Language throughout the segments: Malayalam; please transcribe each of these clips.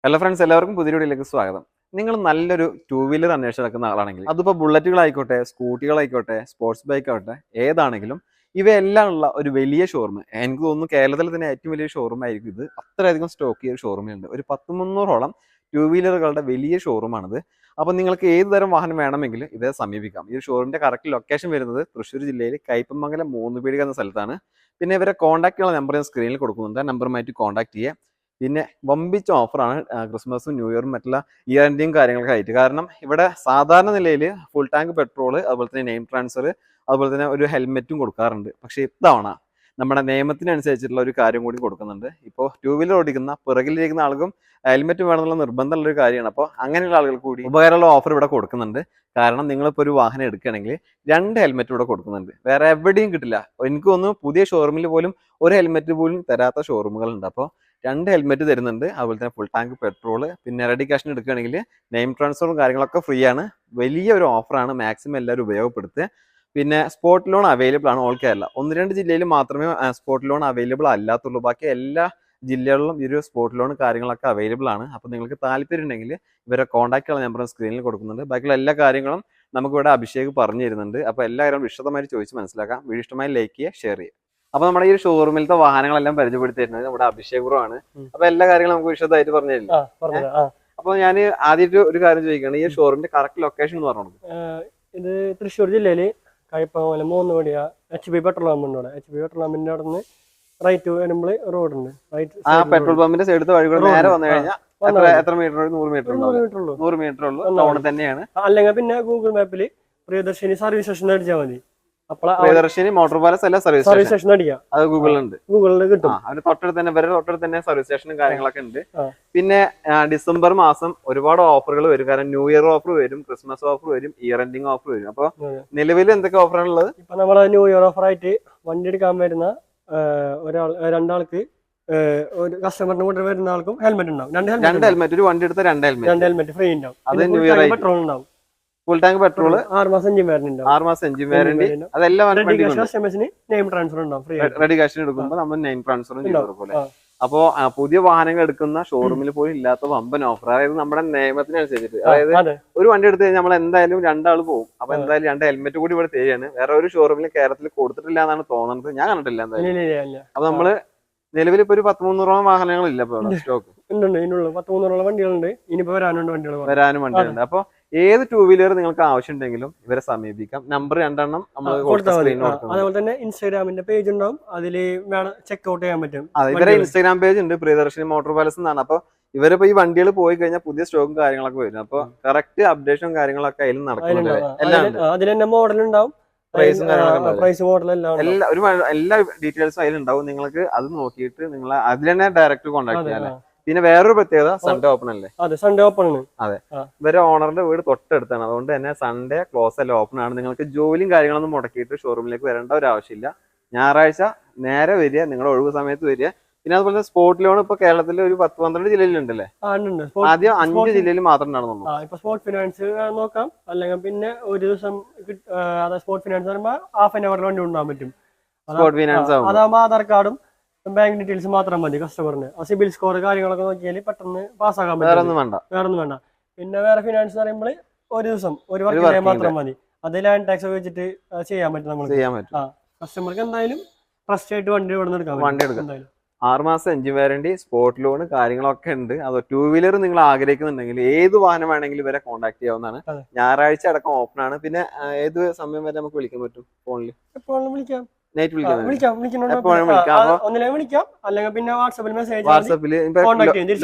ഹലോ ഫ്രണ്ട്സ്, എല്ലാവർക്കും പുതിയ വീഡിയോയിലേക്ക് സ്വാഗതം. നിങ്ങൾ നല്ലൊരു ടൂ വീലർ അന്വേഷിച്ച് നടക്കുന്ന ആളാണെങ്കിൽ അതിപ്പോൾ ബുള്ളറ്റുകളായിക്കോട്ടെ, സ്കൂട്ടികളായിക്കോട്ടെ, സ്പോർട്സ് ബൈക്ക് ആവട്ടെ, ഏതാണെങ്കിലും ഇവയെല്ലാം ഉള്ള ഒരു വലിയ ഷോറൂം, എനിക്ക് തോന്നുന്നു കേരളത്തിൽ തന്നെ ഏറ്റവും വലിയ ഷോറൂം ആയിരിക്കും ഇത്. അത്രയധികം സ്റ്റോക്ക് ഈ ഒരു ഷോറൂമിലുണ്ട്. ഒരു 10-300ഓളം ടൂ വീലറുകളുടെ വലിയ ഷോറൂമാണിത്. അപ്പോൾ നിങ്ങൾക്ക് ഏത് തരം വാഹനം വേണമെങ്കിലും ഇതേ സമീപിക്കാം. ഈ ഷോറൂമിന്റെ കറക്റ്റ് ലൊക്കേഷൻ വരുന്നത് തൃശ്ശൂർ ജില്ലയിൽ കയ്പമംഗലം മൂന്നുപീടിക എന്ന സ്ഥലത്താണ്. പിന്നെ ഇവരെ കോൺടാക്ട് ചെയ്യാനുള്ള നമ്പർ ഞാൻ സ്ക്രീനിൽ കൊടുക്കുന്നുണ്ട്. ആ നമ്പറുമായിട്ട് കോൺടാക്ട് ചെയ്യുക. പിന്നെ വമ്പിച്ച ഓഫറാണ് ക്രിസ്മസും ന്യൂ ഇയറും മറ്റുള്ള ഇയർ എൻഡിങ് കാര്യങ്ങളൊക്കെ ആയിട്ട്. കാരണം ഇവിടെ സാധാരണ നിലയിൽ ഫുൾ ടാങ്ക് പെട്രോൾ, അതുപോലെ തന്നെ നെയിം ട്രാൻസ്ഫർ, അതുപോലെ തന്നെ ഒരു ഹെൽമെറ്റും കൊടുക്കാറുണ്ട്. പക്ഷേ ഇത്തവണ നമ്മുടെ നിയമത്തിനനുസരിച്ചിട്ടുള്ള ഒരു കാര്യം കൂടി കൊടുക്കുന്നുണ്ട്. ഇപ്പോൾ ടൂ വീലർ ഓടിക്കുന്ന പിറകിലിരിക്കുന്ന ആൾക്കും ഹെൽമെറ്റ് വേണമെന്നുള്ള നിർബന്ധമുള്ള ഒരു കാര്യമാണ്. അപ്പോൾ അങ്ങനെയുള്ള ആളുകൾ കൂടി ഉപകാരമുള്ള ഓഫർ ഇവിടെ കൊടുക്കുന്നുണ്ട്. കാരണം നിങ്ങളിപ്പോൾ ഒരു വാഹനം എടുക്കുകയാണെങ്കിൽ 2 ഹെൽമെറ്റ് ഇവിടെ കൊടുക്കുന്നുണ്ട്. വേറെ എവിടെയും കിട്ടില്ല. എനിക്ക് തോന്നുന്നു പുതിയ ഷോറൂമിൽ പോലും ഒരു ഹെൽമെറ്റ് പോലും തരാത്ത ഷോറൂമുകളുണ്ട്. അപ്പോൾ 2 ഹെൽമെറ്റ് തരുന്നുണ്ട്. അതുപോലെ തന്നെ ഫുൾ ടാങ്ക് പെട്രോൾ, പിന്നെ റെഡി ക്യാഷിന് എടുക്കുകയാണെങ്കിൽ നെയിം ട്രാൻസ്ഫറും കാര്യങ്ങളൊക്കെ ഫ്രീ ആണ്. വലിയ ഒരു ഓഫറാണ്, മാക്സിമം എല്ലാവരും ഉപയോഗപ്പെടുത്തുക. പിന്നെ സ്പോട്ട് ലോൺ അവൈലബിൾ ആണ് ഓൾ കേരള. 1-2 ജില്ലയിൽ മാത്രമേ സ്പോട്ട് ലോൺ അവൈലബിൾ അല്ലാത്തുള്ളൂ. ബാക്കി എല്ലാ ജില്ലകളിലും ഈ ഒരു സ്പോട്ട് ലോൺ കാര്യങ്ങളൊക്കെ അവൈലബിൾ ആണ്. അപ്പോൾ നിങ്ങൾക്ക് താല്പര്യം ഉണ്ടെങ്കിൽ ഇവരെ കോൺടാക്ട് ചെയ്യാൻ നമ്പർ സ്ക്രീനിൽ കൊടുക്കുന്നുണ്ട്. ബാക്കിയുള്ള എല്ലാ കാര്യങ്ങളും നമുക്കിവിടെ അഭിഷേക് പറഞ്ഞു തരുന്നുണ്ട്. അപ്പോൾ എല്ലാ കാര്യങ്ങളും വിശദമായിട്ട് ചോദിച്ച് മനസ്സിലാക്കാം. വീഡിയോ ഇഷ്ടമായി ലൈക്ക് ചെയ്യുക, ഷെയർ ചെയ്യുക. അപ്പൊ നമ്മുടെ ഈ ഷോറൂമിലത്തെ വാഹനങ്ങളെല്ലാം പരിചയപ്പെടുത്തി തരുന്നത് നമ്മുടെ അഭിഷേകുറാണ്. അപ്പൊ എല്ലാ കാര്യങ്ങളും നമുക്ക് വിശദമായിട്ട് പറഞ്ഞു തരില്ല. അപ്പൊ ഞാൻ ആദ്യമായിട്ട് ഒരു കാര്യം ചോദിക്കുകയാണ്, ഈ ഷോറൂമിന്റെ കറക്റ്റ് ലൊക്കേഷൻ എന്ന് പറഞ്ഞു. ഇത് തൃശ്ശൂർ ജില്ലയില് കയ്പമംഗലം മൂന്നുപടിയ HP പെട്രോൾ പമ്പുണ്ട്. HP പെട്രോൾ പമ്പിന്റെ അവിടെ നിന്ന് റൈറ്റ് വരുമ്പോൾ റോഡുണ്ട്. ആ പെട്രോൾ പമ്പിന്റെ സൈഡത്തെ വഴി കൂടെ നേരെ വന്നു കഴിഞ്ഞാൽ എത്ര മീറ്റർ? 100 മീറ്റർ. 100 മീറ്റർ ഉള്ളൂ. ടൗണിൽ തന്നെയാണ്. അല്ലെങ്കിൽ പിന്നെ ഗൂഗിൾ മാപ്പിൽ പ്രിയദർശിനി സർവീസ് സ്റ്റേഷൻ അടിച്ചാൽ മതി. പ്രിയദർശിനി മോട്ടോർ പാലസ് അല്ല സർവീസ് സ്റ്റേഷൻ അടിക്കാം. അത് ഗൂഗിളിലുണ്ട്. കിട്ടും. അതിന് തൊട്ടടുത്ത് തന്നെ സർവീസ് സ്റ്റേഷനും കാര്യങ്ങളൊക്കെ ഉണ്ട്. പിന്നെ ഡിസംബർ മാസം ഒരുപാട് ഓഫറുകൾ വരും. കാരണം ന്യൂ ഇയർ ഓഫർ വരും, ക്രിസ്മസ് ഓഫർ വരും, ഇയർ എൻഡിങ് ഓഫർ വരും. അപ്പൊ നിലവിൽ എന്തൊക്കെ ഓഫറാണ് ഉള്ളത്? ഇപ്പൊ നമ്മളെ ന്യൂ ഇയർ ഓഫർ ആയിട്ട് വണ്ടി എടുക്കാൻ വരുന്ന രണ്ടാൾക്ക്, ഒരു കസ്റ്റമറിന് കൂടെ വരുന്ന ആൾക്കും ഹെൽമെറ്റ് ഉണ്ടാവും. 2 ഹെൽമെറ്റ്. ഒരു വണ്ടി എടുത്ത 2 ഹെൽമെറ്റ് ഫ്രീ ഉണ്ടാവും. അത് ന്യൂ ഇയർ പെട്രോൾ ഉണ്ടാവും. ഫുൾ ടാങ്ക് പെട്രോൾ 6 മാസം എഞ്ചിൻ വാറന്റി. 6 മാസം എഞ്ചിൻ വാറന്റി. അതെല്ലാം നെയിം ട്രാൻസ്ഫർ ഉണ്ടാവും. റെഡി കാഷിന് എടുക്കുമ്പോൾ നമ്മൾ നെയിം ട്രാൻസ്ഫറും ചെയ്തുപോലെ. അപ്പോ പുതിയ വാഹനങ്ങൾ എടുക്കുന്ന ഷോറൂമിൽ പോലും ഇല്ലാത്ത വമ്പൻ ഓഫർ. അതായത് നമ്മുടെ നിയമത്തിനനുസരിച്ചിട്ട്, അതായത് ഒരു വണ്ടി എടുത്ത് കഴിഞ്ഞാൽ നമ്മൾ എന്തായാലും 2 ആൾ പോകും. അപ്പൊ എന്തായാലും 2 ഹെൽമെറ്റ് കൂടി ഇവിടെ തരികയാണ്. വേറെ ഒരു ഷോറൂമിൽ കേരളത്തിൽ കൊടുത്തിട്ടില്ല എന്നാണ് തോന്നുന്നത്. ഞാൻ കണ്ടിട്ടില്ല എന്തായാലും. അപ്പൊ നമ്മള് നിലവിൽ ഇപ്പൊ ഒരു 10-300ഓളം വാഹനങ്ങളില്ല ഇപ്പൊ സ്റ്റോക്ക്. 10-300ഓളം വണ്ടികളുണ്ട്. ഇനിയിപ്പോ വരാനും വണ്ടികളുണ്ട്. അപ്പൊ ഏത് ടൂ വീലർ നിങ്ങൾക്ക് ആവശ്യമുണ്ടെങ്കിലും ഇവരെ സമീപിക്കാം. നമ്പർ 2 നമ്മൾ അതുപോലെ തന്നെ ഇൻസ്റ്റാഗ്രാമിന്റെ പേജ് ഉണ്ടാവും. അതില് ചെക്ക്ഔട്ട് ചെയ്യാൻ പറ്റും. ഇവരെ ഇൻസ്റ്റാഗ്രാം പേജ് ഉണ്ട്, പ്രിയദർശിനി മോട്ടോർ പാലസ് എന്നാണ്. അപ്പൊ ഇവരിപ്പോ ഈ വണ്ടികൾ പോയി കഴിഞ്ഞാൽ പുതിയ സ്റ്റോക്കും കാര്യങ്ങളൊക്കെ വരും. അപ്പൊ കറക്റ്റ് അപ്ഡേഷനും കാര്യങ്ങളൊക്കെ അതിൽ നടക്കുന്നുണ്ട്. അതിൽ തന്നെ മോഡൽ ഉണ്ടാവും, പ്രൈസ് മോഡൽ എല്ലാ ഡീറ്റെയിൽസും അതിലുണ്ടാവും. നിങ്ങൾക്ക് അത് നോക്കിയിട്ട് നിങ്ങൾ അതിൽ തന്നെ ഡയറക്റ്റ് കോൺടാക്ട് ചെയ്യാം. പിന്നെ വേറൊരു പ്രത്യേകത, സൺഡേ ഓപ്പൺ അല്ലേ? അതെ, സൺഡേ ഓപ്പൺ ആണ്. അതെ, ഇവരെ ഓണറിന്റെ വീട് തൊട്ടടുത്താണ്. അതുകൊണ്ട് തന്നെ സൺഡേ ക്ലോസ് അല്ല, ഓപ്പൺ ആണ്. നിങ്ങൾക്ക് ജോലിയും കാര്യങ്ങളൊന്നും മുടക്കിയിട്ട് ഷോറൂമിലേക്ക് വരേണ്ട ഒരു ആവശ്യമില്ല. ഞായറാഴ്ച നേരെ വരിക, നിങ്ങളുടെ ഒഴിവ് സമയത്ത് വരിക. പിന്നെ അതുപോലെ സ്പോട്ട് ലോൺ ഇപ്പൊ കേരളത്തിൽ ഒരു 10-12 ജില്ലയിലുണ്ടല്ലേ? ആദ്യം 5 ജില്ലയിൽ മാത്രം ഉണ്ടാകുന്നു. ഇപ്പൊ സ്പോർട്ട് ഫിനാൻസ് നോക്കാം. അല്ലെങ്കിൽ പിന്നെ ഒരു ദിവസം സ്പോർട്ട് ഫിനാൻസ് പറയുമ്പോൾ ഹാഫ് ആൻ അവർ വണ്ടി ഉണ്ടാകാൻ പറ്റും. സ്പോർട്ട് ഫിനാൻസ് അതാകുമ്പോൾ ആധാർ കാർഡും ബാങ്ക് ഡീറ്റെയിൽസ് മാത്രം മതി കസ്റ്റമറിന്. സിബിൽ സ്കോർ കാര്യങ്ങളൊക്കെ നോക്കിയാൽ പെട്ടെന്ന് പാസ്സാക്കാൻ പറ്റും. വേറൊന്നും വേണ്ട. പിന്നെ വേറെ ഫിനാൻസ് പറയുമ്പോൾ ഒരു ദിവസം ഒരു വർക്ക് മാത്രം മതി. അത് ലാൻഡ് ടാക്സ് വെച്ചിട്ട് ചെയ്യാൻ പറ്റും. നമ്മൾ കസ്റ്റമർക്ക് എന്തായാലും ട്രസ്റ്റ് ആയിട്ട് വണ്ടി ഇവിടെ നിന്ന് എടുക്കാം. 6 മാസം എഞ്ചിൻ വാറന്റി, സ്പോട്ട് ലോൺ കാര്യങ്ങളൊക്കെ ഉണ്ട്. അത് ടൂ വീലർ നിങ്ങൾ ആഗ്രഹിക്കുന്നുണ്ടെങ്കിൽ ഏത് വാഹനം വേണമെങ്കിലും ഇവരെ കോൺടാക്ട് ചെയ്യാവുന്നതാണ്. ഞായറാഴ്ച അടക്കം ഓപ്പൺ ആണ്. പിന്നെ ഏത് സമയം വരെ നമുക്ക് വിളിക്കാൻ പറ്റും? ഫോണിൽ വിളിക്കാം. നൈറ്റ് വിളിക്കാം. അല്ലെങ്കിൽ പിന്നെ വാട്സാപ്പിൽ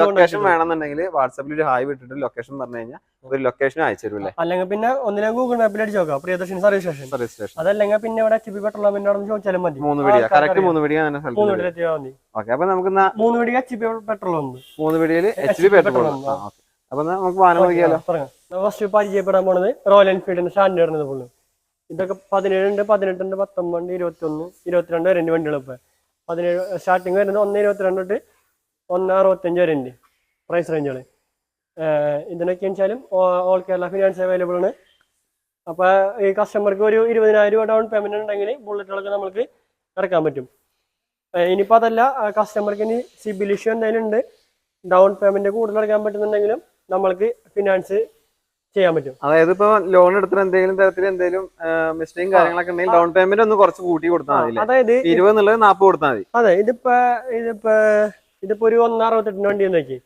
ലൊക്കേഷൻ വേണമെന്നുണ്ടെങ്കിൽ വാട്സാപ്പിൽ ഒരു ഹായ് വിട്ടിട്ട് ലൊക്കേഷൻ പറഞ്ഞു കഴിഞ്ഞാൽ ഒരു ലൊക്കേഷൻ അയച്ചു തരുമല്ലേ? അല്ലെങ്കിൽ പിന്നെ ഒന്നിലെ ഗൂഗിൾ മാപ്പിൽ അടിച്ചു നോക്കാം, പ്രിയദർശിനി സർവീസ് സ്റ്റേഷൻ. അതല്ലെങ്കിൽ പിന്നെ ഇവിടെ HP പെട്രോൾ പമ്പിനോട് ചോദിച്ചാലും മതി. 3 വീഡിയോ കറക്റ്റ് 3 വീഡിയോ ഓക്കെ. അപ്പൊ നമുക്ക് 3 വീഡിയോ HP പെട്രോൾ ഉണ്ട്. 3 വീഡിയോയില് HP പെട്രോൾ. അപ്പൊ നമുക്ക് വാഹനം നോക്കിയാലോ? ഫസ്റ്റ് പരിചയപ്പെടാൻ പോണത് റോയൽ എൻഫീൽഡിന്റെ സ്റ്റാൻഡേർഡ്. ഇതൊക്കെ 17 ഉണ്ട്, 18 ഉണ്ട്, 19, 21, 22 വരെ വണ്ടികൾ. ഇപ്പൊ 17 സ്റ്റാർട്ടിങ് വരുന്നത് 1.22 തൊട്ട് 1.65 വരെ ഉണ്ട് പ്രൈസ് റേഞ്ചുകൾ. ഇതിനൊക്കെ വെച്ചാലും ഓൾ കേരള ഫിനാൻസ് അവൈലബിൾ ആണ്. അപ്പൊ ഈ കസ്റ്റമർക്ക് ഒരു 20,000 രൂപ ഡൗൺ പേയ്മെന്റ് ഉണ്ടെങ്കിൽ ബുള്ളറ്റുകളൊക്കെ നമുക്ക് ഇറക്കാൻ പറ്റും. ഇനിയിപ്പോ അതല്ല, കസ്റ്റമർക്ക് ഇനി സിബിൽ ഇഷ്യൂ എന്തായാലും ഉണ്ട്, ഡൗൺ പേയ്മെന്റ് കൂടുതൽ അടയ്ക്കാൻ പറ്റുന്നുണ്ടെങ്കിലും നമ്മൾക്ക് ഫിനാൻസ് ചെയ്യാൻ പറ്റും. അതായത് ഇപ്പൊ ലോൺ എടുത്തിട്ട് എന്തെങ്കിലും തരത്തിൽ എന്തെങ്കിലും മിസ്റ്റേക്കും കാര്യങ്ങളൊക്കെ ഉണ്ടെങ്കിൽ ഡൗൺ പേയ്മെന്റ് ഒന്ന് കുറച്ച് കൂട്ടി കൊടുത്താൽ മതി. അതായത് 20 എന്നുള്ളത് 40 കൊടുത്താൽ മതി. അതെ, ഇതിപ്പോ ഒരു 1.68 വണ്ടി നോക്കി,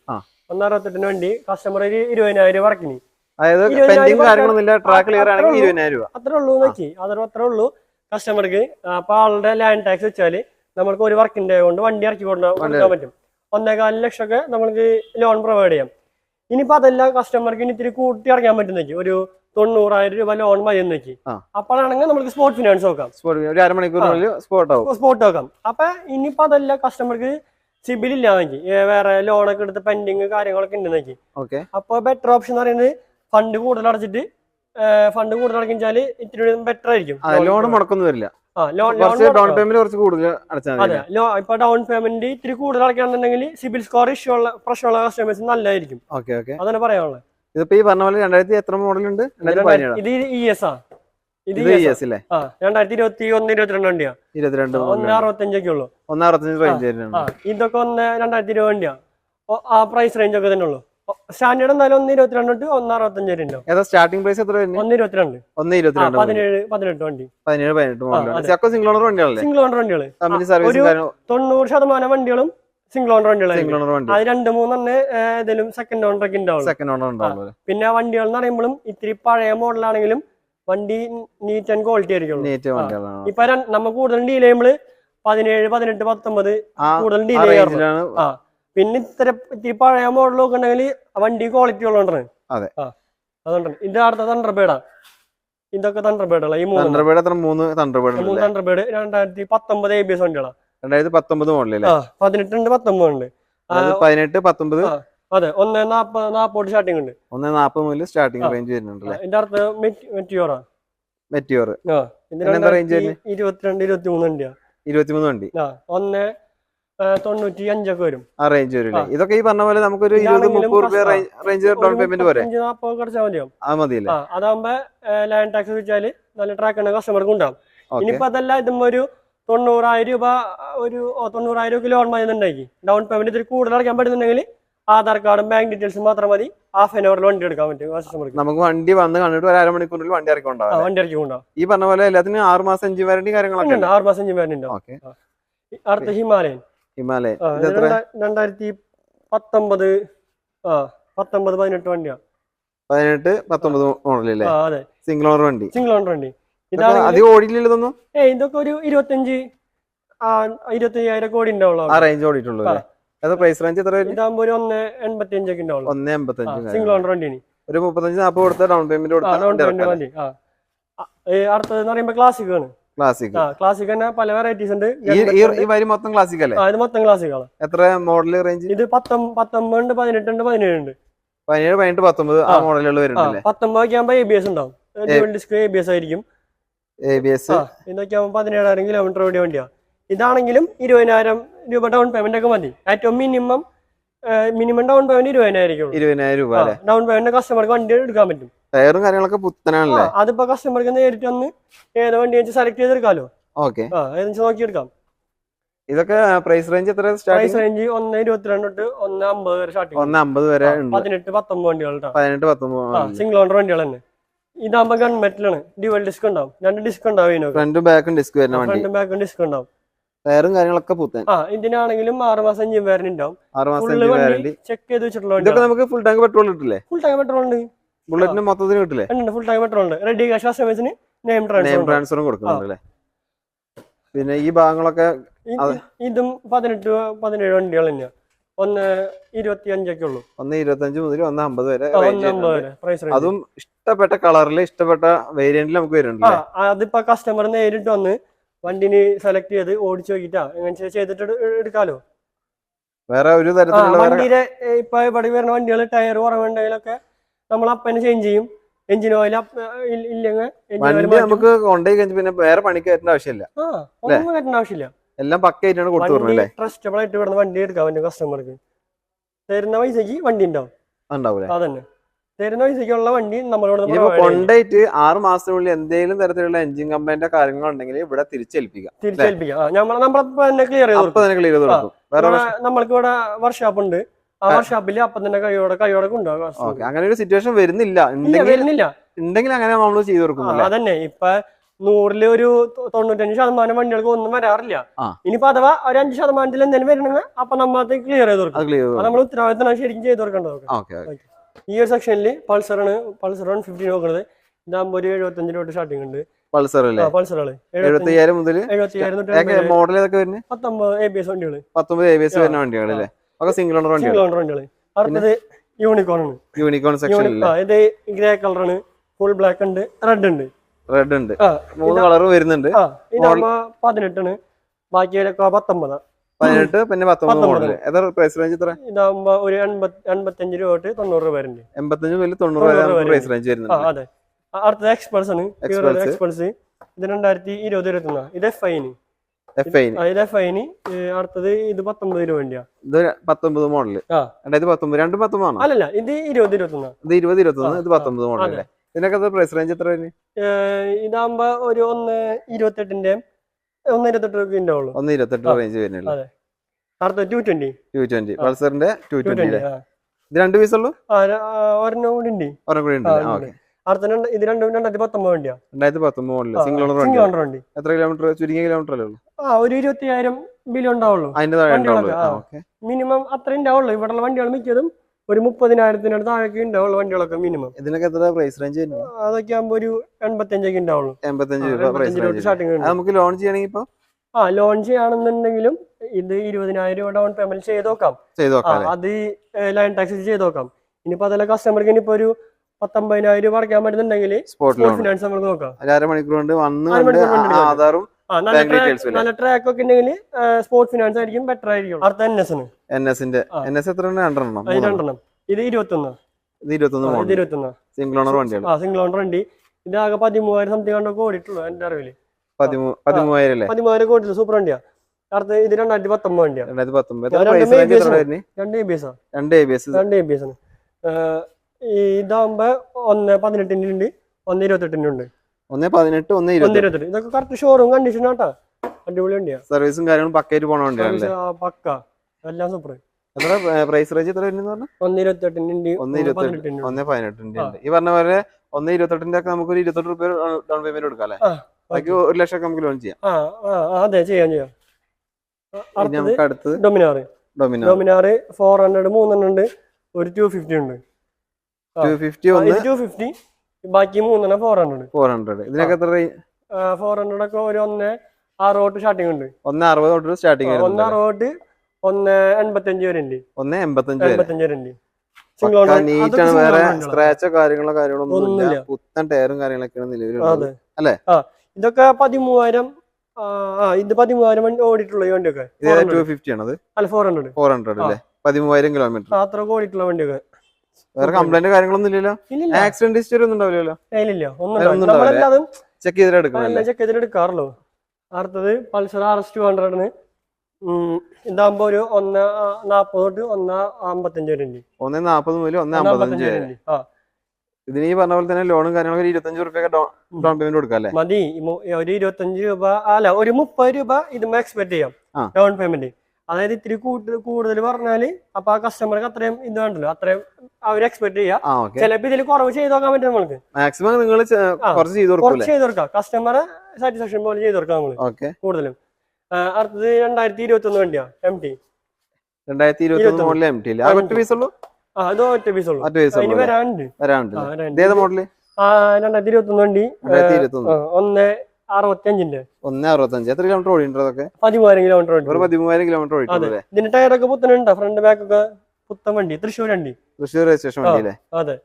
1.68 വണ്ടി കസ്റ്റമർ ഒരു 20,000 വർക്കിന്, അതായത് പെൻഡിങ് കാര്യങ്ങളൊന്നുമില്ല, ട്രാക്ക് ക്ലിയർ ആണെങ്കിൽ 20,000 രൂപ അത്രേ ഉള്ളൂ നോക്കി. അത്രേ ഉള്ളൂ കസ്റ്റമർക്ക്. അപ്പൊ ആളുടെ ലാൻഡ് ടാക്സ് വെച്ചാല് നമുക്ക് ഒരു വർക്കിന്റെ കൊണ്ട് വണ്ടി ഇറക്കി കൊടുക്കാൻ പറ്റും. 1.25 ലക്ഷം ഒക്കെ നമുക്ക് ലോൺ പ്രൊവൈഡ് ചെയ്യാം. ഇനിയിപ്പോ അതല്ല കസ്റ്റമർക്ക് ഇനി ഇത്തിരി കൂട്ടി അടയ്ക്കാൻ പറ്റുന്നേക്ക് ഒരു 90,000 രൂപ ലോൺ മതി നോക്കി, അപ്പോഴാണെങ്കിൽ നമുക്ക് സ്പോട്ട് ഫിനാൻസ് നോക്കാം. ഒരു അരമണിക്കൂറിനുള്ളിൽ സ്പോട്ട് നോക്കാം. അപ്പൊ ഇനിയിപ്പോ അതല്ല കസ്റ്റമർക്ക് സിബിൽ ഇല്ല നോക്കി, വേറെ ലോണൊക്കെ എടുത്ത് പെൻഡിങ് കാര്യങ്ങളൊക്കെ ഉണ്ട് നോക്കി, അപ്പൊ ബെറ്റർ ഓപ്ഷൻ എന്ന് പറയുന്നത് ഫണ്ട് കൂടുതൽ അടച്ചിട്ട് അടക്കിച്ചാല് ഇത്തിരി ബെറ്റർ ആയിരിക്കും. ലോൺ മുടക്കൊന്നും വരില്ല. ഡൗൺ പേയ്മെന്റ് ഇത്തിരി കൂടുതൽ അടയ്ക്കുകയാണെന്നുണ്ടെങ്കിൽ സിബിൽ സ്കോർ പ്രശ്നമുള്ള കസ്റ്റമേഴ്സ് നല്ലതായിരിക്കും. അതാണ് പറയാനുള്ളത്. ഇതിപ്പോ ഈ പറഞ്ഞ പോലെ 2000 എത്ര മോഡൽ ഉണ്ട്? ഇത് ES ആ. ഇത് 2021-22 വണ്ടിയാ. 1.65 ഒക്കെ ഉള്ളു. 1.65 റേഞ്ച് വരുന്നുണ്ട്. ഇതൊക്കെ 2020 വണ്ടിയാ. ആ പ്രൈസ് റേഞ്ച് ഒക്കെ തന്നെ ഉള്ളു. സ്റ്റാൻഡേർഡ് എന്തായാലും 1.22 തൊട്ട് 1.65 വരെ ഉണ്ടാവും. സ്റ്റാർട്ടിംഗ് പ്രൈസ് എത്ര? 1.22. 17-18 വണ്ടി. 17-18 മോഡൽ സിംഗിൾ ഓണർ വണ്ടികളല്ലേ? സിംഗിൾ ഓണർ വണ്ടികള്. ഒരു 90% വണ്ടികളും സിംഗിൾ ഓണർ വണ്ടികളാണ്. അത് 2-3 ഏതെങ്കിലും സെക്കൻഡ് ഓണർ ഒക്കെ ഉണ്ടാവും. പിന്നെ വണ്ടികൾ എന്ന് പറയുമ്പോഴും ഇത്തിരി പഴയ മോഡലാണെങ്കിലും വണ്ടി നീറ്റ് ആൻഡ് ക്വാളിറ്റി ആയിരിക്കും. ഇപ്പൊ നമ്മ കൂടുതൽ ഡീൽ ചെയ്യുമ്പോൾ 17, 18, 19 കൂടുതൽ ഡീൽ ചെയ്യാറുണ്ട്. പിന്നെ ഇത്തിരി പഴയ മോഡൽ ഒക്കെ ഉണ്ടെങ്കിൽ വണ്ടി ക്വാളിറ്റി ഉള്ളതാണ്. അതുകൊണ്ടാണ് ഇത് അടുത്ത തണ്ടർബേഡാ. ഇതൊക്കെ തണ്ടർബേഡുള്ള ഈ 3 തണ്ടർബേഡ് 2019 ABS വണ്ടികളാണ്. 2019 മോഡൽ 18 ഉണ്ട്, 19 ഉണ്ട്. 18, 19. അതെ, 1.40 സ്റ്റാർട്ടിംഗ് ഉണ്ട്. 1.40 മുതൽ സ്റ്റാർട്ടിംഗ് റേഞ്ച് വരുന്നുണ്ട്. ഇതിന്റെ അടുത്ത് മെറ്റിയോർ. ഇതിന്റെ റേഞ്ച് 22-23 വണ്ടിയാ. 23 വണ്ടി 1.95 ഒക്കെ വരും. ആ റേഞ്ച് വരും. ഇതൊക്കെ ഈ പറഞ്ഞ പോലെ നമുക്കൊരു 20-30 രൂപ റേഞ്ച് ഡൗൺ പേയ്മെന്റ് വരെ 40 കടച്ചാൽ മതിയാവും. അതാകുമ്പോ ലാൻഡ് ടാക്സ് വെച്ചാല് നല്ല ട്രാക്ക് കസ്റ്റമർക്ക് ഉണ്ടാവും. ഇനിയിപ്പോ അതല്ല ഇതുമ്പോ ഒരു 90,000 രൂപ ഒരു 90,000 രൂപ ലോൺ മതി ഡൗൺ പേയ്മെന്റ് ഇതിൽ കൂടുതൽ അടയ്ക്കാൻ പറ്റുന്നുണ്ടെങ്കിൽ ആധാർ കാർഡും ബാങ്ക് ഡീറ്റെയിൽസും മാത്രം മതി. ഹാഫ് ആൻ അവറിൽ വണ്ടി എടുക്കാൻ പറ്റും കസ്റ്റമർക്ക്. നമുക്ക് വണ്ടി വന്ന് കണ്ടിട്ട് ഒരു അരമണിക്കൂറിൽ വണ്ടി ഇറക്കി കൊണ്ടാവും. ഈ പറഞ്ഞ പോലെ എല്ലാത്തിനും 6 മാസം എഞ്ചിൻ വാറന്റി കാര്യങ്ങളൊക്കെ 6 മാസം എഞ്ചിൻ വാറന്റി ഉണ്ടാവും. അടുത്ത ഹിമാലയൻ 2019-18 വണ്ടിയാ. 18-19 മോഡലല്ലേ? അതെ, സിംഗിൾ ഓണർ വണ്ടി. ഇതാണ് ഓടിയില്ലതൊന്നും. ഇതൊക്കെ ഒരു 25,000 കോടി ഉണ്ടാവുള്ളൂ. ആ റേഞ്ച് ഓടിയിട്ടുള്ളൂ. പ്രൈസ് റേഞ്ച് എത്ര? ഇതാകുമ്പോ ഒരു 1.85 ഒക്കെ ഉണ്ടാവുള്ളൂ. 1.85 സിംഗിൾ ഓണർ വണ്ടിയാണ്. ഒരു 35-40 കൊടുത്ത ഡൗൺ പേയ്മെന്റ് വണ്ടി. അടുത്തതെന്ന് പറയുമ്പോ ക്ലാസിക് ആണ്. ക്ലാസിക് തന്നെ പല വെറൈറ്റീസ് ഉണ്ട്. ഈ വരി മൊത്തം ക്ലാസിക് അല്ലേ? ഇത് മൊത്തം ക്ലാസിക്കാണ്. എത്ര മോഡൽ റേഞ്ച്? ഇത് 19 ഉണ്ട്, 18 ഉണ്ട്, 17 ഉണ്ട്. 17, 18, 19 ആ മോഡലുകൾ വരുന്നുണ്ട്. 19 ഒക്കെ ആകുമ്പോ ABS ഉണ്ടാവും. ഡ്യുവൽ ഡിസ്ക് ABS ആയിരിക്കും. ഇതൊക്കെ ആകുമ്പോൾ 17,000 കിലോമീറ്റർ ഓടിയ വണ്ടിയാ. ഇതാണെങ്കിലും 20,000 രൂപ ഡൗൺ പേയ്മെന്റ് ഒക്കെ മതി. ഏറ്റവും മിനിമം ഡൗൺ പേയ്മെന്റ് 20,000 രൂപ ഡൗൺ പേയ്മെന്റ് കസ്റ്റമർക്ക് വണ്ടി എടുക്കാൻ പറ്റും. ടയറും കാര്യങ്ങളൊക്കെ പുത്തനാണല്ലേ? അതിപ്പോ കസ്റ്റമർക്ക് നേരിട്ട് വന്ന് ഏത് വണ്ടി വെച്ച് സെലക്ട് ചെയ്തെടുക്കാലോ. നോക്കിയെടുക്കാം. ഇതൊക്കെ പ്രൈസ് റേഞ്ച് എത്ര? പ്രൈസ് റേഞ്ച് 1.22 തൊട്ട് 1.50 വരെ സ്റ്റാർട്ടിംഗ്. 1.50 വരെ 18-19 വണ്ടികൾ. 18-19 സിംഗിൾ ഓണർ വണ്ടികൾ തന്നെ. ഇതാകുമ്പോ ഗൺമെറ്റലാണ്. ഡ്യുവൽ ഡിസ്ക് ഉണ്ടാവും. 2 ഡിസ്ക് ഉണ്ടാവും. ഫ്രണ്ടും ബാക്കും ഡിസ്ക് വരുന്ന വണ്ടി. ഫ്രണ്ടും ബാക്കും ഡിസ്ക് ഉണ്ടാവും. ടയറും കാര്യങ്ങളൊക്കെ പുത്തൻ. ഇതിനാണെങ്കിലും 6 മാസം എഞ്ചിൻ വാറന്റി ഉണ്ടാവും. 6 മാസം എഞ്ചിൻ വാറന്റി ചെക്ക് ചെയ്ത് വെച്ചിട്ടുള്ള വണ്ടി. ഇതൊക്കെ നമുക്ക് ഫുൾ ടാങ്ക് പെട്രോൾ കിട്ടില്ലേ? ഫുൾ ടാങ്ക് പെട്രോൾ ഉണ്ട്. ബുള്ളറ്റിന് മൊത്തത്തിന് കിട്ടില്ലേ? ഫുൾ ടാങ്ക് പെട്രോൾ ഉണ്ട്. റെഡി കാഷ് കസ്റ്റമേഴ്സിന് നെയിം ട്രാൻസ്ഫറും കൊടുക്കുന്നുണ്ട്. പിന്നെ ഈ ഭാഗങ്ങളൊക്കെ ഇതും 18-17 വണ്ടികൾ തന്നെയാ. 1.25 ഒക്കെ ഉള്ളൂ. 1.25 മുതൽ 1.50 വരെ. പ്രൈസ്. അതും ഇഷ്ടപ്പെട്ട കളറിൽ ഇഷ്ടപ്പെട്ട വേരിയന്റിൽ നമുക്ക് വരുന്നുണ്ട്. അതിപ്പോ കസ്റ്റമർ നേരിട്ട് വന്ന് വണ്ടിന് സെലക്ട് ചെയ്ത് ഓടിച്ചു നോക്കിട്ടാ എങ്ങനെ ചെയ്തിട്ട് എടുക്കാലോ. വേറെ ഒരു തരത്തിലുള്ള വണ്ടിയുടെ ഇപ്പൊ ഇവിടെ വരുന്ന വണ്ടികൾ ടയർ കുറവുണ്ടെങ്കിലൊക്കെ നമ്മൾ അപ്പനെ ചേഞ്ച് ചെയ്യും. എഞ്ചിൻ ഓയിൽ ഇല്ലെങ്കിൽ നമുക്ക് കൊണ്ടുപോയി കഴിഞ്ഞാൽ പിന്നെ വേറെ പണിക്ക് കയറ്റേണ്ട ആവശ്യമില്ല. ഒന്നും കയറ്റേണ്ട ആവശ്യമില്ല. എല്ലാം പക്കയായിട്ടാണ് കൊടുത്തു. ട്രസ്റ്റബിൾ ആയിട്ട് ഇവിടുന്ന് വണ്ടി എടുക്കാൻ പറ്റും കസ്റ്റമർക്ക്. തരുന്ന പൈസക്ക് വണ്ടി ഉണ്ടാവും. അതന്നെ തരുന്ന പൈസക്കുള്ള വണ്ടി നമ്മളോട് കൊണ്ടുപോയിട്ട് 6 മാസത്തിനുള്ളിൽ എന്തെങ്കിലും തരത്തിലുള്ള എഞ്ചിൻ കംപ്ലൈന്റ് കാര്യങ്ങളുണ്ടെങ്കിൽ ഇവിടെ തിരിച്ചേൽപ്പിക്കാം. ക്ലിയർ ചെയ്ത് കൊടുക്കും. നമ്മൾക്ക് ഇവിടെ വർക്ക്ഷോപ്പ് ഉണ്ട്. ആ വർക്ക്ഷോപ്പിൽ അപ്പം തന്നെ കൈയോടെ കൊണ്ടുപോകാം. ഓക്കെ, അങ്ങനെ ഒരു സിറ്റുവേഷൻ വരുന്നില്ല. വരുന്നില്ല ഉണ്ടെങ്കിൽ അങ്ങനെ നമ്മൾ ചെയ്ത് കൊടുക്കും. അതന്നെ ഇപ്പൊ 100-ല് ഒരു 95% വണ്ടികൾക്ക് ഒന്നും വരാറില്ല. ഇനിയിപ്പോ അഥവാ ഒരു 5% എന്തെങ്കിലും വരണമെങ്കിൽ അപ്പൊ നമ്മൾ അത് ക്ലിയർ ചെയ്ത് കൊടുക്കും. നമ്മൾ ഉത്തരവാദിത്തം ശരിക്കും ചെയ്ത് കൊടുക്കേണ്ടത്. ഈ ഒരു സെക്ഷനിൽ പൾസർ 150 നോക്കുന്നത്. ഇതാകുമ്പോ ഒരു 75 രൂപ സ്റ്റാർട്ടിംഗ് ഉണ്ട്. പൾസറുകള് 75,000 മുതൽ 75,000 മോഡൽ ഏതൊക്കെ വരുന്നത്? 19 ABS വണ്ടികള്. 19 ABS വരുന്ന വണ്ടികളല്ലേ? ഒക്കെ സിംഗിൾ ഓണർ വണ്ടികള്. അടുത്തത് യൂണിക്കോൺ ആണ്. Unicorn section. ഇത് ഗ്രേ കളറാണ്. ഫുൾ ബ്ലാക്ക് ഉണ്ട്, റെഡ് ഉണ്ട്. 3 കളർ വരുന്നുണ്ട്. ഇതാകുമ്പോ 18 ബാക്കിയൊക്കെ 19. 18 പിന്നെ 19 മോഡൽ. എത്ര പ്രൈസ് റേഞ്ച്? എത്ര? ഇതാകുമ്പോ ഒരു 85 രൂപ തൊട്ട് 90 രൂപ വരെ. 85 മുതൽ 90 വരെ പ്രൈസ് റേഞ്ച് വരുന്നുണ്ട്. അതെ. അടുത്തത് എക്സ്പൾസ് ആണ്. എക്സ്പൾസ് ഇത് 2020-21. ഇത് FI. അടുത്തത് ഇത് 19 രൂപ വണ്ടിയാ. ഇത് 19 മോഡല്. 2019 രണ്ടും 19 ആണോ? അല്ലല്ല, ഇത് 20-21. ഇത് 20-21, ഇത് 19 മോഡലല്ലേ? ഇതിനൊക്കെ പ്രൈസ് റേഞ്ച് എത്ര വരും? ഇതാകുമ്പോ ഒരു 1.28 1.28 1.28 റേഞ്ച് വരുന്നില്ല. അടുത്ത 220 പൾസറിന്റെ 220. ഇത് 2 പീസ് ഉള്ളൂ? ഒരെണ്ണം കൂടി ഉണ്ട്. അടുത്ത ഇത് 2019 വണ്ടിയാ. 2019 മോഡല് സിംഗിൾ ഓണർ വണ്ടി. എത്ര കിലോമീറ്റർ? ചുരുങ്ങിയ കിലോമീറ്റർ അല്ലേ ഉള്ളൂ? ഒരു 20,000 ബില്ല് ഉണ്ടാവുള്ളൂ. മിനിമം അത്ര ഉണ്ടാവുള്ളൂ. ഇവിടെയുള്ള വണ്ടികൾ മിക്കതും ഒരു 30,000 താഴേക്ക് ഉണ്ടാവുള്ളൂ വണ്ടികളൊക്കെ മിനിമം. ഇതിനൊക്കെ എത്ര പ്രൈസ് റേഞ്ച്? അതൊക്കെ ആകുമ്പോ ഒരു 85 ഉണ്ടാവുള്ളൂ. 85 രൂപ സ്റ്റാർട്ടിംഗ്. നമുക്ക് ലോൺ ചെയ്യണമെങ്കിൽ ഇപ്പൊ ലോൺ ചെയ്യാണെന്നുണ്ടെങ്കിലും ഇത് 20,000 രൂപ ഡൗൺ പേയ്മെന്റ് ചെയ്ത് നോക്കാം. അത് ലൈൻ ടാക്സ് ചെയ്ത് നോക്കാം. ഇനിയിപ്പോ അതല്ല കസ്റ്റമർക്ക് ഇനിയിപ്പോ ഒരു 19,000 രൂപ അടയ്ക്കാൻ പറ്റുന്നുണ്ടെങ്കിൽ സ്പോർട്ട് ഫിനാൻസ് നമുക്ക് നോക്കാം. 1.5 മണിക്കൂർ കൊണ്ട് ആധാറും നല്ല ട്രാക്ക് ഒക്കെ ഉണ്ടെങ്കിൽ സ്പോർട്ട് ഫിനാൻസ് ആയിരിക്കും ബെറ്റർ ആയിരിക്കും. അടുത്ത NS എത്ര? 2 ഇത് 21. ഇത് 21 സിംഗിൾ ഓണർ വണ്ടിയാണ്. സിംഗിൾ ഓണർ വണ്ടി. ഇത് ആകെ 13,000 സംതിങ് കണ്ടൊക്കെ ഓടിയിട്ടുള്ളൂ എന്റെ അറിവില്. 13,000 കോടിയില്ല. സൂപ്പർ വണ്ടിയാ. അടുത്ത ഇത് 2019 വണ്ടിയാ. 2 ABS ആണ്. ഇതാകുമ്പോ 1.18 ഉണ്ട്, 1.28 ഉണ്ട്. 1.18, 1.28. ഇതൊക്കെ കറക്റ്റ് ഷോറൂം കണ്ടീഷൻ ആട്ടാ. അടിപൊളി വണ്ടിയാ. സർവീസും കാര്യങ്ങളും പക്കയായിട്ട് പോണ വണ്ടിയാണല്ലേ? പക്ക എല്ലാം സൂപ്പർ. എത്ര പ്രൈസ് റേഞ്ച് എത്ര വരുന്നത്? 1.28 1.18. ഈ പറഞ്ഞ പോലെ 1.28 ഒക്കെ നമുക്ക് 28 രൂപ ഡൗൺ പേയ്മെന്റ് കൊടുക്കാം അല്ലേ? ബാക്കി 1 ലക്ഷം ഒക്കെ നമുക്ക് ലോൺ ചെയ്യാം. അതെ, ചെയ്യാം. അടുത്ത് ഡൊമിനാർ 400 3 ഉണ്ട്, ഒരു 250 ഉണ്ട്. 250 ബാക്കി 3 400. ഇതിനൊക്കെ എത്ര? 400 ഒക്കെ ഒരു 1.60 തൊട്ട് സ്റ്റാർട്ടിംഗ് ഉണ്ട്. 1.60 തൊട്ട് സ്റ്റാർട്ടിംഗ്. 1.60 തൊട്ട് 1.85 വരെ ഉണ്ട്. 1.85 വരെ ഉണ്ട്. നീറ്റാണ്. വേറെ സ്ക്രാച്ചോ കാര്യങ്ങളൊന്നുമില്ല. പുത്തൻ ടയറും കാര്യങ്ങളൊക്കെയാണ് നിലവിലുള്ളത് അല്ലേ? ഇതൊക്കെ 13,000. ഇത് 13,000 ഓടിയിട്ടുള്ള ഈ വണ്ടിയൊക്കെ. 250 ആണത്? അല്ല, 400 അല്ലേ? 13,000 കിലോമീറ്റർ അത്ര ഓടിയിട്ടുള്ള വണ്ടിയൊക്കെ. വേറെ കംപ്ലൈന്റ് കാര്യങ്ങളൊന്നും ഇല്ലല്ലോ? ആക്സിഡന്റ് ഹിസ്റ്ററി ഒന്നും ഉണ്ടാവില്ലല്ലോ? ഒന്നും ചെക്ക് ചെയ്തെടുക്കാറല്ലോ. അടുത്തത് പൾസർ RS 200. ഇതാകുമ്പോ ഒരു 1.40 തൊട്ട് 1.55 വരെ ഉണ്ട്. 1.40 മുതൽ 1.55 വരെ. ഇതിന് ഈ പറഞ്ഞ പോലെ തന്നെ ലോണും കാര്യങ്ങളൊക്കെ 25 രൂപ ഡൗൺ പേയ്മെന്റ് കൊടുക്കാം അല്ലേ? മതി. ഒരു 25 രൂപ അല്ല, ഒരു 30 രൂപ ഇത് എക്സ്പെക്ട് ചെയ്യാം ഡൗൺ പേയ്മെന്റ്. അതായത് ഇത്തിരി കൂടുതൽ പറഞ്ഞാല് അപ്പൊ ആ കസ്റ്റമർക്ക് അത്രയും ഇത് വേണ്ടല്ലോ, അത്രയും അവർ എക്സ്പെക്ട് ചെയ്യാം. ചിലപ്പോ ഇതിൽ കുറവ് ചെയ്ത് നോക്കാൻ പറ്റും. നമ്മൾക്ക് മാക്സിമം നിങ്ങൾ കുറച്ച് ചെയ്ത് കൊടുക്കാം. കസ്റ്റമറെ സാറ്റിസ്ഫാക്ഷൻ പോലെ ചെയ്ത് കൊടുക്കാം നമ്മള് കൂടുതലും. അടുത്തത് 2021 വണ്ടിയാ, MT. 2021 മോഡൽ MT അല്ലേ? ഒറ്റ പീസ് ഉള്ളൂ? അത് ഒറ്റ പീസ് ഉള്ളൂ. വരാനുണ്ട്. 2021 വണ്ടി 1.65. 1.65. എത്ര കിലോമീറ്റർ ഓടിയിട്ടുണ്ട്? 13,000 കിലോമീറ്റർ ഓടി. 13,000 കിലോമീറ്റർ ഓടിയിട്ടുണ്ട്. ഇതിന്റെ ടയറൊക്കെ പുത്തനുണ്ട്. ഫ്രണ്ട് ബാക്ക് ഒക്കെ പുത്തൻ വണ്ടി. തൃശ്ശൂർ രജിസ്ട്രേഷൻ വണ്ടി അല്ലേ? അതെ.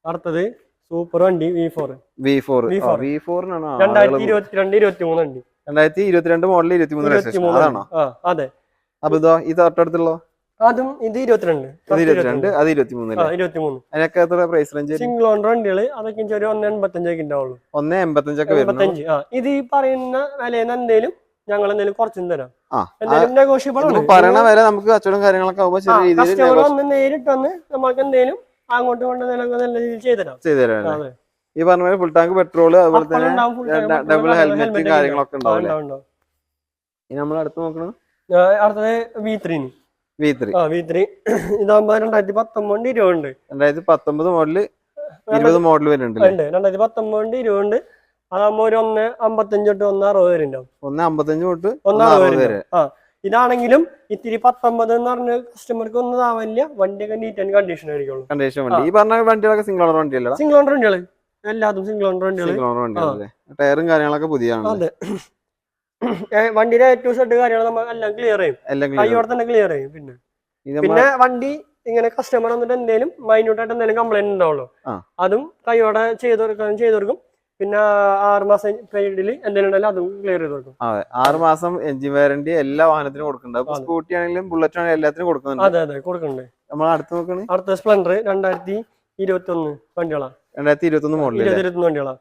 അടുത്തത് സൂപ്പർ വണ്ടി V4. 2022-23 വണ്ടി. 2022 മോഡൽ 23 രജിസ്ട്രേഷൻ അതാണോ? അതെ. അപ്പൊ ഇതോ ഈ തൊട്ടടുത്തുള്ളോ? അതും ഇത് 22. അത് 23. അതിനൊക്കെ എത്ര പ്രൈസ് റേഞ്ച്? സിംഗിൾ ഓണർ വണ്ടികള് അതൊക്കെ ഒരു 1.85 ഉണ്ടാവുള്ളൂ. 1.85 ഒക്കെ വരുന്നത്. ഇത് ഈ പറയുന്ന വിലയിൽ എന്തേലും ഞങ്ങൾ എന്തെങ്കിലും കുറച്ചും തരാം. നെഗോഷ്യബിൾ ആണ്. പറയണ വില നമുക്ക് കച്ചവടം കാര്യങ്ങളൊക്കെ ആവുമ്പോൾ ചെറിയ രീതിയിൽ നേരിട്ട് വന്ന് നമുക്ക് എന്തെങ്കിലും അങ്ങോട്ട് കൊണ്ട് നല്ല രീതിയിൽ ചെയ്തുതരാം. ഈ പറഞ്ഞ പോലെ ഫുൾ ടാങ്ക് പെട്രോൾ, അതുപോലെ തന്നെ ഡബിൾ ഹെൽമെറ്റ് കാര്യങ്ങളൊക്കെ ഉണ്ടാവും. ഇനി നമ്മൾ അടുത്ത് നോക്കണം. അടുത്തത് V3. V3 V3 ഇതാകുമ്പോ 2019 20 ഉണ്ട്. 2019 മോഡല് 20 മോഡൽ വരുന്നുണ്ട്. 2019 20 ഉണ്ട്. അതാകുമ്പോ ഒരു 1.55 തൊട്ട് 1.60 വരെ ഉണ്ടാവും. 1.55 തൊട്ട് 1.60 വരെ. ഇതാണെങ്കിലും ഇത്തിരി 19 എന്ന് പറഞ്ഞ കസ്റ്റമർക്ക് ഒന്നും ആവില്ല. വണ്ടിയൊക്കെ നീറ്റ് ആൻഡ് കണ്ടീഷൻ ആയിരിക്കുള്ളൂ. കണ്ടീഷൻ വണ്ടി. ഈ പറഞ്ഞ വണ്ടികളൊക്കെ സിംഗിൾ ഓണർ വണ്ടിയല്ല? സിംഗിൾ ഓണർ വണ്ടികള് എല്ലാതും സിംഗിൾ ഓണർ വണ്ടികള്. ടയറും കാര്യങ്ങളൊക്കെ പുതിയാണ്. അതെ, വണ്ടിയുടെ ഏറ്റവും സെഡ് കാര്യങ്ങൾ നമ്മൾ എല്ലാം ക്ലിയർ ചെയ്യും. കൈയോടെ തന്നെ ക്ലിയർ ചെയ്യും. പിന്നെ വണ്ടി ഇങ്ങനെ കസ്റ്റമർ വന്നിട്ട് എന്തെങ്കിലും മൈന്യൂട്ടായിട്ട് എന്തെങ്കിലും കംപ്ലൈന്റ് ഉണ്ടാവുള്ളൂ, അതും കൈയോടെ ചെയ്തു കൊടുക്കും. പിന്നെ 6 മാസം പീരീഡിൽ എന്തെങ്കിലും ഉണ്ടെങ്കിലും അതും ക്ലിയർ ചെയ്ത് കൊടുക്കും. അതെ, 6 മാസം എഞ്ചിൻ വാറന്റി എല്ലാ വാഹനത്തിനും കൊടുക്കുന്നുണ്ട്. സ്കൂട്ടി ആണെങ്കിലും ബുള്ളറ്റ് ആണെങ്കിലും എല്ലാത്തിനും കൊടുക്കുന്നുണ്ട്. അതെ കൊടുക്കുന്നുണ്ട്. നമ്മൾ അടുത്ത് നോക്കണേ, അടുത്ത സ്പ്ലെൻഡർ 2021 വണ്ടികളാണ്. 2021 മോഡൽ 2021 വണ്ടികളാണ്.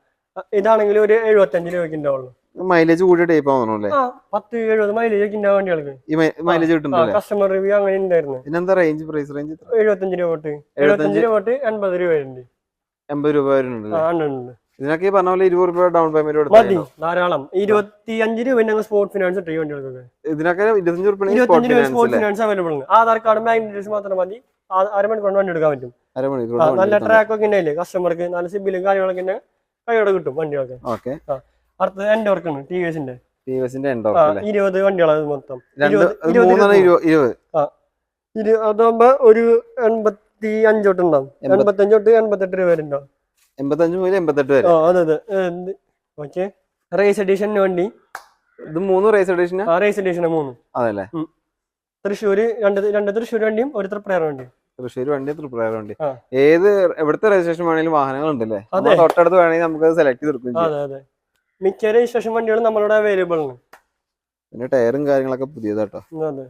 ഇതാണെങ്കിൽ ഒരു 75 രൂപയ്ക്ക് ഉണ്ടാവുള്ളൂ. മൈലേജ് കൂടിയ ടൈപ്പ് ആവുന്നല്ലേ? 10-70 മൈലേജ് ഒക്കെ ഉണ്ടാവും വണ്ടികൾക്ക്. ഈ മൈലേജ് കിട്ടുന്നുണ്ട്. കസ്റ്റമർ റിവ്യൂ അങ്ങനെ ഉണ്ടായിരുന്നു. ഇതിനെന്താ റേഞ്ച്, പ്രൈസ് റേഞ്ച്? 75 രൂപ തൊട്ട് 80 രൂപ വരുന്നുണ്ട്. 80 രൂപ വരുന്നുണ്ട്. ഇതിനൊക്കെ ഈ പറഞ്ഞ പോലെ 20 രൂപ ഡൗൺ പേയ്മെന്റ് മതി, ധാരാളം. 25 രൂപ ഞങ്ങൾ സ്പോർട്ട് ഫിനാൻസ് ഇട്ട് വണ്ടികൾക്കൊക്കെ. ഇതിനൊക്കെ 25 രൂപ സ്പോർട്ട് ഫിനാൻസ് അവൈലബിൾ ആണ്. ആധാർ കാർഡ് മാഗ്നറ്റൈസ് മാത്രം മതി. അരമണിക്കൂർ വണ്ടി എടുക്കാൻ പറ്റും. നല്ല ട്രാക്ക് ഒക്കെ ഉണ്ടായില്ലേ കസ്റ്റമർക്ക്, നല്ല സിബിലും കാര്യങ്ങളൊക്കെ കൈയോടെ കിട്ടും വണ്ടികളൊക്കെ. അടുത്തത് എൻഡോർക്ക് ആണ്, ടിവിഎസിന്റെ 20 വണ്ടികളാണ് മൊത്തം. അതാകുമ്പോ ഒരു 85 തൊട്ട് ഉണ്ടാവും. 85 തൊട്ട് 88 രൂപ വരെ ഉണ്ടാവും. 85 മുതൽ 88 വരെ. അതെ. ഓക്കെ, റേസ് എഡിഷൻ വണ്ടി. ഇത് 3 റേസ് എഡിഷൻ. Raise edition 3. അതല്ലേ? തൃശ്ശൂര് രണ്ട് തൃശ്ശൂർ വണ്ടിയും ഒരു തൃപ്രയർ വണ്ടി. തൃശ്ശൂർ വണ്ടി, തൃപ്രയർ വണ്ടി. ഏത് എവിടുത്തെ രജിസ്ട്രേഷൻ വേണമെങ്കിലും വാഹനങ്ങൾ ഉണ്ടല്ലേ? തൊട്ടടുത്ത് വേണമെങ്കിൽ നമുക്ക് സെലക്ട് ചെയ്തെടുക്കും. അതെ, മിക്ക രജിസ്ട്രേഷൻ വണ്ടികളും നമ്മളുടെ അവൈലബിൾ ആണ്. പിന്നെ ടയറും കാര്യങ്ങളൊക്കെ പുതിയതാട്ടോ. അതെ.